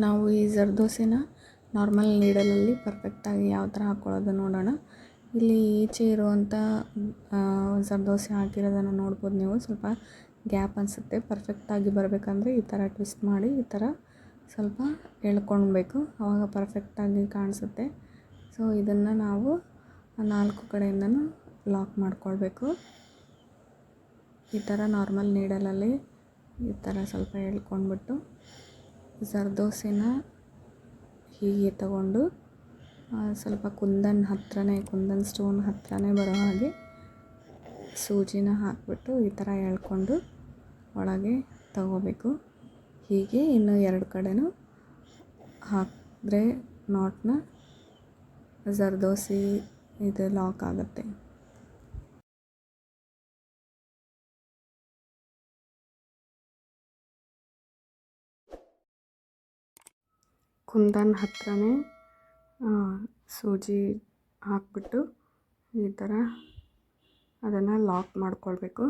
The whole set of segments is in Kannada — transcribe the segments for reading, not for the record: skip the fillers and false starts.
ನಾವು ಈ ಜರ್ದೋಸೆನ ನಾರ್ಮಲ್ ನೀಡಲಲ್ಲಿ ಪರ್ಫೆಕ್ಟಾಗಿ ಯಾವ ಥರ ಹಾಕ್ಕೊಳ್ಳೋದು ನೋಡೋಣ. ಇಲ್ಲಿ ಈಚೆ ಇರುವಂಥ ಜರ್ದೋಸೆ ಹಾಕಿರೋದನ್ನು ನೋಡ್ಬೋದು ನೀವು. ಸ್ವಲ್ಪ ಗ್ಯಾಪ್ ಅನಿಸುತ್ತೆ. ಪರ್ಫೆಕ್ಟಾಗಿ ಬರಬೇಕಂದ್ರೆ ಈ ಥರ ಟ್ವಿಸ್ಟ್ ಮಾಡಿ ಈ ಥರ ಸ್ವಲ್ಪ ಎಳ್ಕೊಳ್ಬೇಕು, ಆವಾಗ ಪರ್ಫೆಕ್ಟಾಗಿ ಕಾಣಿಸುತ್ತೆ. ಸೊ ಇದನ್ನು ನಾವು 4 ಕಡೆಯಿಂದನೂ ಲಾಕ್ ಮಾಡ್ಕೊಳ್ಬೇಕು. ಈ ಥರ ನಾರ್ಮಲ್ ನೀಡಲಲ್ಲಿ ಈ ಥರ ಸ್ವಲ್ಪ ಎಳ್ಕೊಂಡ್ಬಿಟ್ಟು ಜರ್ದೋಸೆನ ಹೀಗೆ ತಗೊಂಡು ಸ್ವಲ್ಪ ಕುಂದನ್ ಸ್ಟೋನ್ ಹತ್ರನೇ ಬರೋ ಹಾಗೆ ಸೂಜಿನ ಹಾಕಿಬಿಟ್ಟು ಈ ಥರ ಎಳ್ಕೊಂಡು ಒಳಗೆ ತಗೋಬೇಕು. ಹೀಗೆ ಇನ್ನು 2 ಕಡೆನೂ ಹಾಕಿದ್ರೆ ನಾಟ್ನ ಜರ್ದೋಸಿ ಇದು ಲಾಕ್ ಆಗುತ್ತೆ. ಕುಂದನ್ ಹತ್ರನೇ ಸೂಜಿ ಹಾಕ್ಬಿಟ್ಟು ಈ ಥರ ಅದನ್ನು ಲಾಕ್ ಮಾಡ್ಕೊಳ್ಬೇಕು.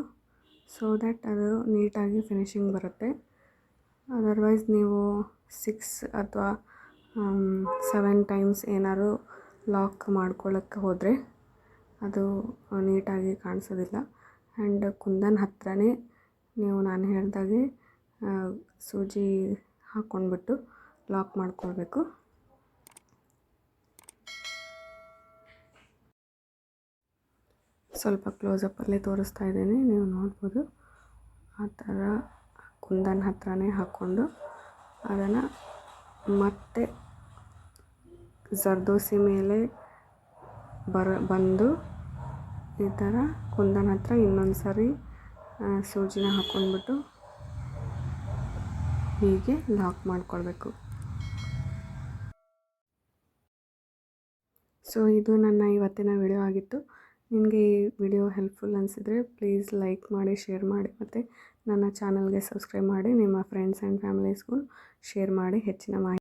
ಸೊ ದ್ಯಾಟ್ ಅದು ನೀಟಾಗಿ ಫಿನಿಶಿಂಗ್ ಬರುತ್ತೆ. ಅದರ್ವೈಸ್ ನೀವು 6 ಅಥವಾ 7 ಟೈಮ್ಸ್ ಏನಾದ್ರು ಲಾಕ್ ಮಾಡ್ಕೊಳ್ಳೋಕ್ಕೆ ಹೋದರೆ ಅದು ನೀಟಾಗಿ ಕಾಣಿಸೋದಿಲ್ಲ. ಆ್ಯಂಡ್ ಕುಂದನ್ ಹತ್ರನೇ ನೀವು ನಾನು ಹೇಳ್ದಾಗೆ ಸೂಜಿ ಹಾಕ್ಕೊಂಡ್ಬಿಟ್ಟು ಲಾಕ್ ಮಾಡ್ಕೊಳ್ಬೇಕು. ಸ್ವಲ್ಪ ಕ್ಲೋಸಪ್ಪಲ್ಲಿ ತೋರಿಸ್ತಾ ಇದ್ದೀನಿ, ನೀವು ನೋಡ್ಬೋದು. ಆ ಥರ ಕುಂದನ್ ಹತ್ರನೇ ಹಾಕ್ಕೊಂಡು ಅದನ್ನು ಮತ್ತೆ ಜರ್ದೋಸಿ ಮೇಲೆ ಬಂದು ಈ ಥರ ಕುಂದನ್ ಹತ್ರ ಇನ್ನೊಂದು ಸರಿ ಸೂಜಿನ ಹಾಕ್ಕೊಂಡ್ಬಿಟ್ಟು ಹೀಗೆ ಲಾಕ್ ಮಾಡ್ಕೊಳ್ಬೇಕು. ಸೊ ಇದು ನನ್ನ ಇವತ್ತಿನ ವಿಡಿಯೋ ಆಗಿತ್ತು. ನಿಮಗೆ ಈ ವಿಡಿಯೋ ಹೆಲ್ಪ್ಫುಲ್ ಅನಿಸಿದರೆ ಪ್ಲೀಸ್ ಲೈಕ್ ಮಾಡಿ, ಶೇರ್ ಮಾಡಿ ಮತ್ತು ನನ್ನ ಚಾನಲ್ಗೆ ಸಬ್ಸ್ಕ್ರೈಬ್ ಮಾಡಿ. ನಿಮ್ಮ ಫ್ರೆಂಡ್ಸ್ ಆ್ಯಂಡ್ ಫ್ಯಾಮಿಲೀಸ್ಗೂ ಶೇರ್ ಮಾಡಿ ಹೆಚ್ಚಿನ ಮಾಹಿತಿ